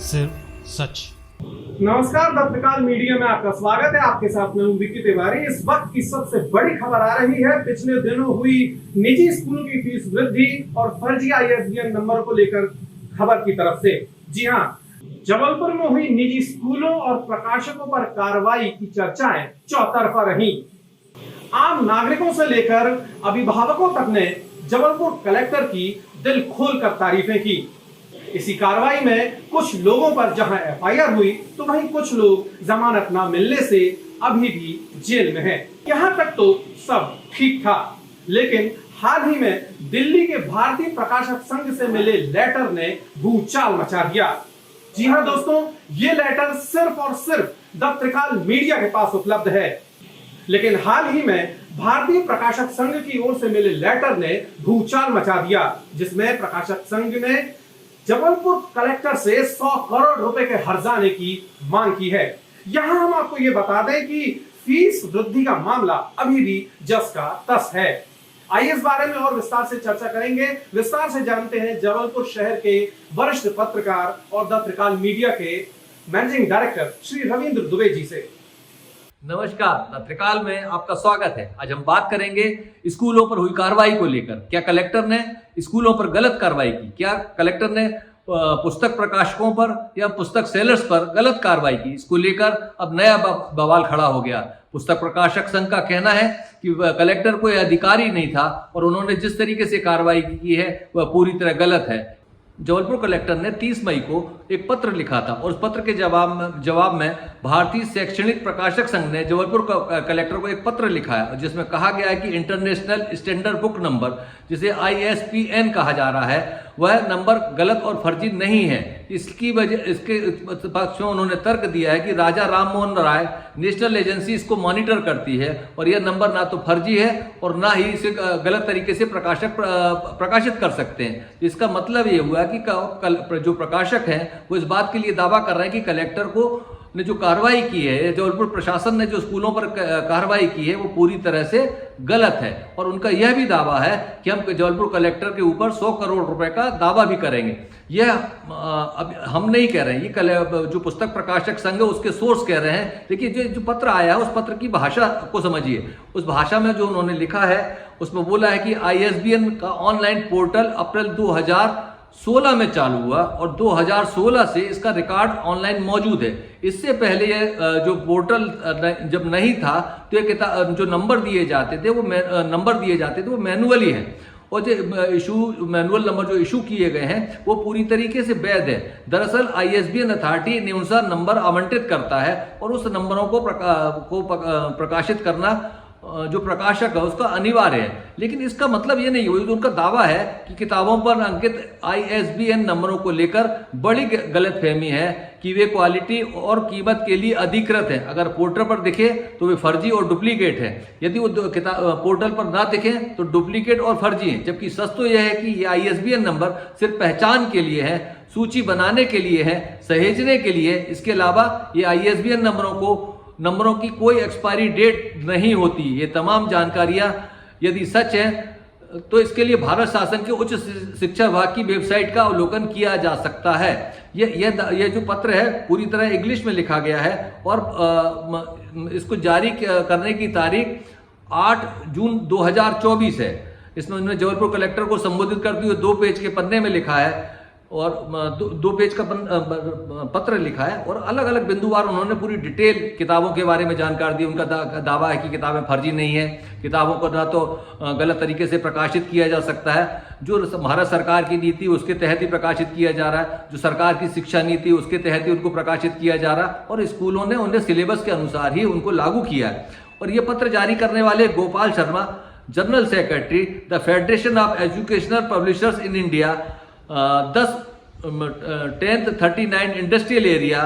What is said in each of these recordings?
सिर्फ सच। नमस्कार, the Trikal media में आपका स्वागत है। आपके साथ मैं हूं विकी तिवारी। इस वक्त की सबसे बड़ी खबर आ रही है पिछले दिनों हुई निजी स्कूलों की फीस वृद्धि और फर्जी ISBN नंबर को लेकर खबर की तरफ से। जी हां, जबलपुर में हुई निजी स्कूलों और प्रकाशकों पर कार्रवाई की चर्चाएं चौतरफा रही। आम नागरिकों से लेकर अभिभावकों तक ने जबलपुर कलेक्टर की दिल खोलकर तारीफें की। इसी कार्रवाई में कुछ लोगों पर जहां FIR हुई तो वहीं कुछ लोग जमानत न मिलने से अभी भी जेल में हैं। यहां तक तो सब ठीक था, लेकिन हाल ही में दिल्ली के भारतीय प्रकाशक संघ से मिले लेटर ने भूचाल मचा दिया। जी हां दोस्तों, ये लेटर सिर्फ और सिर्फ द त्रिकाल मीडिया के पास उपलब्ध है। लेकिन हाल ही में भारतीय प्रकाशक संघ की ओर से मिले लेटर ने भूचाल मचा दिया, जिसमें प्रकाशक संघ ने जबलपुर कलेक्टर से 100 करोड़ रुपए के हर्जाने की मांग की है। यहां हम आपको यह बता दें कि फीस वृद्धि का मामला अभी भी जस का तस है। आइए इस बारे में और विस्तार से चर्चा करेंगे। विस्तार से जानते हैं जबलपुर शहर के वरिष्ठ पत्रकार और द त्रिकाल मीडिया के मैनेजिंग डायरेक्टर श्री रविंद्र दुबे जी से। नमस्कार, त्रिकाल में आपका स्वागत है। आज हम बात करेंगे स्कूलों पर हुई कार्रवाई को लेकर। क्या कलेक्टर ने स्कूलों पर गलत कार्रवाई की? क्या कलेक्टर ने पुस्तक प्रकाशकों पर या पुस्तक सेलर्स पर गलत कार्रवाई की? इसको लेकर अब नया बवाल खड़ा हो गया। पुस्तक प्रकाशक संघ का कहना है कि कलेक्टर कोई अधिकारी नहीं था और उन्होंने जिस तरीके से कार्रवाई की है वह पूरी तरह गलत है। जबलपुर कलेक्टर ने 30 मई को एक पत्र लिखा था और उस पत्र के जवाब में भारतीय शैक्षणिक प्रकाशक संघ ने जबलपुर कलेक्टर को एक पत्र लिखा है, जिसमें कहा गया है कि इंटरनेशनल स्टैंडर्ड बुक नंबर, जिसे ISBN कहा जा रहा है, वह नंबर गलत और फर्जी नहीं है। इसके पक्ष में उन्होंने तर्क दिया है कि राजा राम मोहन राय नेशनल एजेंसी इसको मॉनिटर करती है और यह नंबर ना तो फर्जी है और ना ही इसे गलत तरीके से प्रकाशित कर सकते हैं। इसका मतलब ये हुआ कि जो प्रकाशक हैं वो इस बात के लिए दावा कर रहे हैं कि कलेक्टर को ने जो कार्रवाई की है, जबलपुर प्रशासन ने जो स्कूलों पर कार्रवाई की है, वो पूरी तरह से गलत है। और उनका यह भी दावा है कि हम जबलपुर कलेक्टर के ऊपर 100 करोड़ रुपए का दावा भी करेंगे। यह अब हम नहीं कह रहे हैं, ये जो पुस्तक प्रकाशक संघ है उसके सोर्स कह रहे हैं। देखिए, जो पत्र आया है उस पत्र की भाषा को समझिए। उस भाषा में जो उन्होंने लिखा है उसमें बोला है कि ISBN का ऑनलाइन पोर्टल अप्रैल 2016 में चालू हुआ और 2016 से इसका रिकॉर्ड ऑनलाइन मौजूद है। इससे पहले ये जो पोर्टल जब नहीं था तो ये जो नंबर दिए जाते थे वो मैनुअली हैं और जो मैनुअल नंबर जो इशू किए गए हैं वो पूरी तरीके से वैध है। दरअसल ISBN अथॉरिटी निम्नानुसार नंबर आवंटित करता है और उस नंबरों को प्रकाशित करना जो प्रकाशक है उसका अनिवार्य है। लेकिन इसका मतलब ये नहीं हुआ, तो उनका दावा है कि किताबों पर अंकित ISBN नंबरों को लेकर बड़ी गलतफहमी है कि वे क्वालिटी और कीमत के लिए अधिकृत हैं। अगर पोर्टल पर दिखे तो वे फर्जी और डुप्लीकेट हैं, यदि वो पोर्टल पर ना दिखे तो डुप्लीकेट और फर्जी हैं। जबकि सच तो यह है कि ये ISBN नंबर सिर्फ पहचान के लिए है, सूची बनाने के लिए है, सहेजने के लिए। इसके अलावा ये ISBN नंबरों की कोई एक्सपायरी डेट नहीं होती। ये तमाम जानकारियां यदि सच है तो इसके लिए भारत शासन के उच्च शिक्षा विभाग की वेबसाइट का अवलोकन किया जा सकता है। ये जो पत्र है पूरी तरह इंग्लिश में लिखा गया है और इसको जारी करने की तारीख 8 जून 2024 है। इसमें उन्होंने जबलपुर कलेक्टर को संबोधित करते हुए 2 पेज के पन्ने में लिखा है और 2 पेज का पत्र लिखा है और अलग अलग बिंदुवार उन्होंने पूरी डिटेल किताबों के बारे में जानकारी दी। उनका दावा है कि किताबें फर्जी नहीं है, किताबों को ना तो गलत तरीके से प्रकाशित किया जा सकता है, जो भारत सरकार की नीति उसके तहत ही प्रकाशित किया जा रहा है, जो सरकार की शिक्षा नीति उसके तहत ही उनको प्रकाशित किया जा रहा है और स्कूलों ने उन्हें सिलेबस के अनुसार ही उनको लागू किया है। और ये पत्र जारी करने वाले Gopal Sharma, general secretary the federation of educational publishers in India, 10/10/39 industrial area,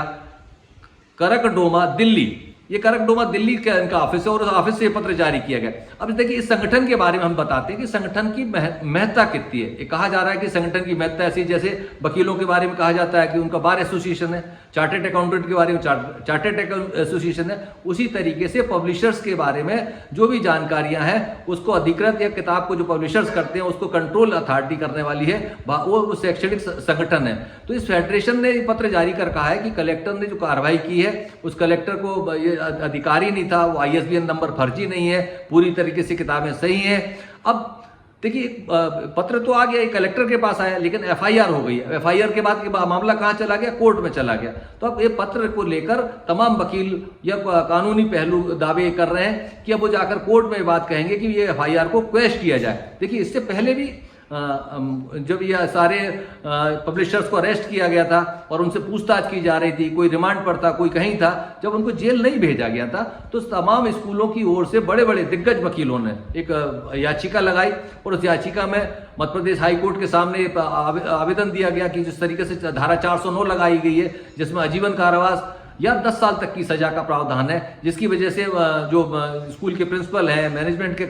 Karkardooma, Delhi, ये करकडोमा दिल्ली का इनका ऑफिस है और उस ऑफिस से ये पत्र जारी किया गया। अब देखिए इस संगठन के बारे में हम बताते हैं कि संगठन की महत्ता कितनी है। ये कहा जा रहा है कि संगठन की महत्ता ऐसी जैसे वकीलों के बारे में कहा जाता है कि उनका बार एसोसिएशन है, चार्टर्ड अकाउंटेंट के बारे में चार्टर्ड एसोसिएशन है, उसी तरीके से पब्लिशर्स के बारे में जो भी जानकारियां हैं उसको अधिकृत या किताब को जो पब्लिशर्स करते हैं उसको कंट्रोल अथॉरिटी करने वाली है वो शैक्षणिक संगठन है। तो इस फेडरेशन ने पत्र जारी कर कहा है कि कलेक्टर ने जो कार्रवाई की है उस कलेक्टर को ये अधिकारी नहीं था, वो ISBN नंबर फर्जी नहीं है, पूरी तरीके से किताबें सही हैं। अब देखिए पत्र तो आ गया, कलेक्टर के पास आया, लेकिन FIR हो गई है। FIR के बाद मामला कहाँ चला गया? कोर्ट में चला गया। तो अब ये पत्र को लेकर तमाम वकील या कानूनी पहलू दावे कर रहे हैं कि अब वो जाकर कोर्ट में बात कहेंगे कि ये FIR को क्वेश किया जाए। देखिए इससे पहले भी जब ये सारे पब्लिशर्स को अरेस्ट किया गया था और उनसे पूछताछ की जा रही थी, कोई रिमांड पर था, कोई कहीं था, जब उनको जेल नहीं भेजा गया था तो तमाम स्कूलों की ओर से बड़े बड़े दिग्गज वकीलों ने एक याचिका लगाई और उस याचिका में मध्य प्रदेश हाईकोर्ट के सामने आवेदन दिया गया कि जिस तरीके से धारा 409 लगाई गई है जिसमें आजीवन कारावास या 10 साल तक की सजा का प्रावधान है, जिसकी वजह से जो स्कूल के प्रिंसिपल हैं, मैनेजमेंट के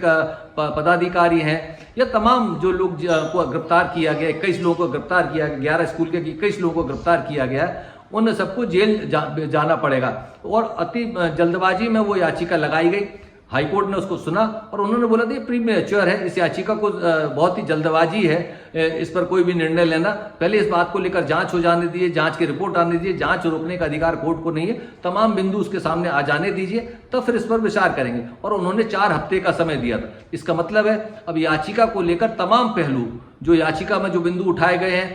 पदाधिकारी हैं या तमाम जो लोग को गिरफ्तार किया गया, 21 लोगों को गिरफ्तार किया गया, 11 स्कूल के 21 लोगों को गिरफ्तार किया गया, उन सबको जेल जाना पड़ेगा। और अति जल्दबाजी में वो याचिका लगाई गई। हाईकोर्ट ने उसको सुना और उन्होंने बोला था ये प्रीमेच्योर है, इस याचिका को बहुत ही जल्दबाजी है इस पर कोई भी निर्णय लेना, पहले इस बात को लेकर जांच हो जाने दीजिए, जांच की रिपोर्ट आने दीजिए, जांच रोकने का अधिकार कोर्ट को नहीं है, तमाम बिंदु उसके सामने आ जाने दीजिए, तब फिर इस पर विचार करेंगे। और उन्होंने 4 हफ्ते का समय दिया था। इसका मतलब है अब याचिका को लेकर तमाम पहलू जो याचिका में जो बिंदु उठाए गए हैं,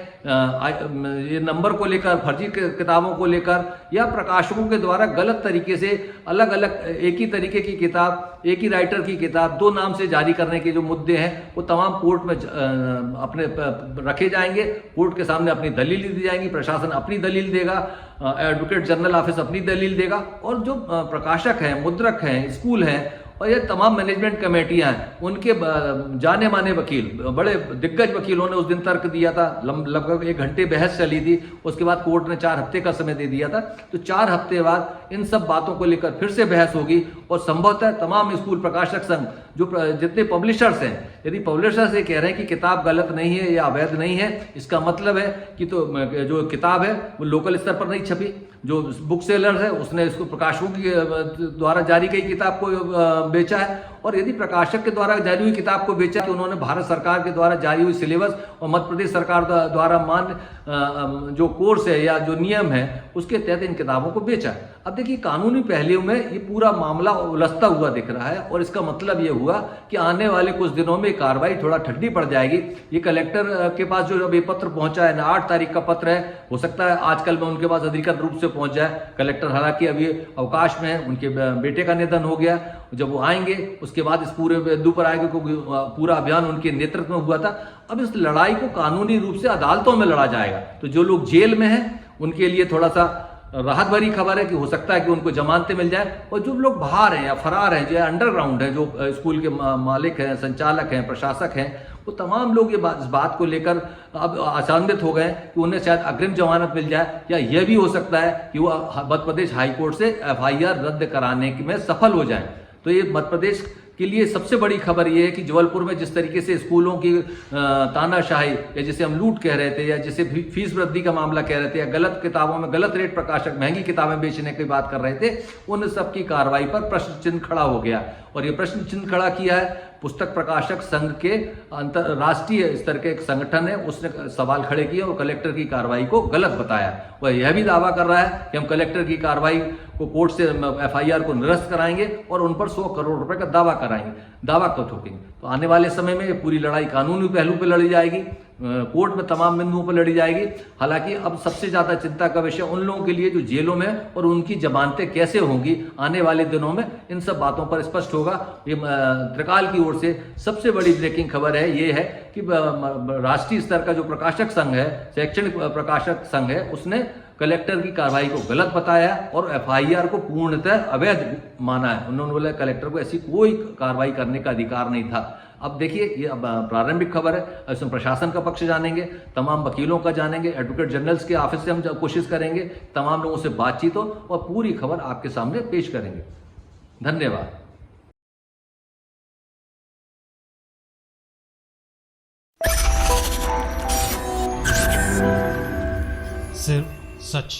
ये नंबर को लेकर, फर्जी किताबों को लेकर या प्रकाशकों के द्वारा गलत तरीके से अलग अलग एक ही तरीके की किताब, एक ही राइटर की किताब 2 नाम से जारी करने के जो मुद्दे हैं वो तमाम कोर्ट में अपने रखे जाएंगे, कोर्ट के सामने अपनी दलील दी जाएंगी, प्रशासन अपनी दलील देगा, एडवोकेट जनरल ऑफिस अपनी दलील देगा और जो प्रकाशक हैं, मुद्रक हैं, स्कूल हैं और ये तमाम मैनेजमेंट कमेटियां हैं, उनके जाने माने वकील, बड़े दिग्गज वकीलों ने उस दिन तर्क दिया था, लगभग 1 घंटे बहस चली थी, उसके बाद कोर्ट ने 4 हफ्ते का समय दे दिया था। तो 4 हफ्ते बाद इन सब बातों को लेकर फिर से बहस होगी और संभवतः तमाम स्कूल प्रकाशक संघ जो जितने पब्लिशर्स हैं, यदि पब्लिशर्स ये कह रहे हैं कि किताब गलत नहीं है या अवैध नहीं है, इसका मतलब है कि तो जो किताब है वो लोकल स्तर पर नहीं छपी, जो बुक सेलर है उसने इसको प्रकाशकों के द्वारा जारी की किताब को बेचा है, और यदि प्रकाशक के द्वारा जारी हुई किताब को बेचा तो उन्होंने भारत सरकार के द्वारा जारी हुई सिलेबस और मध्य प्रदेश सरकार द्वारा मान्य जो कोर्स है या जो नियम है उसके तहत इन किताबों को बेचा। अब देखिए कानूनी पहलुओं में ये पूरा मामला उलझता हुआ दिख रहा है और इसका मतलब ये हुआ कि आने वाले कुछ दिनों में कार्रवाई थोड़ा ठंडी पड़ जाएगी। ये कलेक्टर के पास जो अभी पत्र पहुंचा है ना, 8 तारीख का पत्र है, हो सकता है आजकल में उनके पास अधिकृत रूप से पहुंच जाए। कलेक्टर हालांकि अभी अवकाश में है, उनके बेटे का निधन हो गया, जब वो आएंगे उसके बाद इस पूरे बिंदु पर आएंगे क्योंकि पूरा अभियान उनके नेतृत्व में हुआ था। अब इस लड़ाई को कानूनी रूप से अदालतों में लड़ा जाएगा, तो जो लोग जेल में हैं उनके लिए थोड़ा सा राहत भरी खबर है कि हो सकता है कि उनको जमानतें मिल जाए, और जो लोग बाहर हैं या फरार हैं, जो अंडरग्राउंड हैं, जो स्कूल के मालिक हैं, संचालक हैं, प्रशासक हैं, वो तमाम लोग इस बात को लेकर अब आशान्वित हो गए कि उन्हें शायद अग्रिम जमानत मिल जाए, या यह भी हो सकता है कि वो मध्य प्रदेश हाईकोर्ट से FIR रद्द कराने में सफल हो जाए। तो ये मध्य प्रदेश के लिए सबसे बड़ी खबर ये है कि जबलपुर में जिस तरीके से स्कूलों की तानाशाही, या जिसे हम लूट कह रहे थे, या जिसे फीस वृद्धि का मामला कह रहे थे, या गलत किताबों में गलत रेट प्रकाशक महंगी किताबें बेचने की बात कर रहे थे, उन सब की कार्रवाई पर प्रश्न चिन्ह खड़ा हो गया। और ये प्रश्न चिन्ह खड़ा किया है पुस्तक प्रकाशक संघ के अंतरराष्ट्रीय स्तर के एक संगठन है, उसने सवाल खड़े किए और कलेक्टर की कार्रवाई को गलत बताया। वह यह भी दावा कर रहा है कि हम कलेक्टर की कार्रवाई को कोर्ट से FIR को निरस्त कराएंगे और उन पर 100 करोड़ रुपए का दावा कराएंगे, दावा को ठोकेंगे। तो आने वाले समय में ये पूरी लड़ाई कानूनी पहलू पर लड़ी जाएगी, कोर्ट में तमाम बिंदुओं पर लड़ी जाएगी। हालांकि अब सबसे ज्यादा चिंता का विषय उन लोगों के लिए जो जेलों में, और उनकी जमानतें कैसे होंगी आने वाले दिनों में, इन सब बातों पर स्पष्ट होगा। ये त्रिकाल की ओर से सबसे बड़ी ब्रेकिंग खबर है, ये है कि राष्ट्रीय स्तर का जो प्रकाशक संघ है, शैक्षणिक प्रकाशक संघ है, उसने कलेक्टर की कार्रवाई को गलत बताया और एफआईआर को पूर्णतः अवैध माना है। उन्होंने बोला कलेक्टर को ऐसी कोई कार्रवाई करने का अधिकार नहीं था। अब देखिए ये अब प्रारंभिक खबर है, इसमें प्रशासन का पक्ष जानेंगे, तमाम वकीलों का जानेंगे, एडवोकेट जनरल्स के ऑफिस से हम कोशिश करेंगे, तमाम लोगों से बातचीत हो और पूरी खबर आपके सामने पेश करेंगे। धन्यवाद। सिर्फ सच।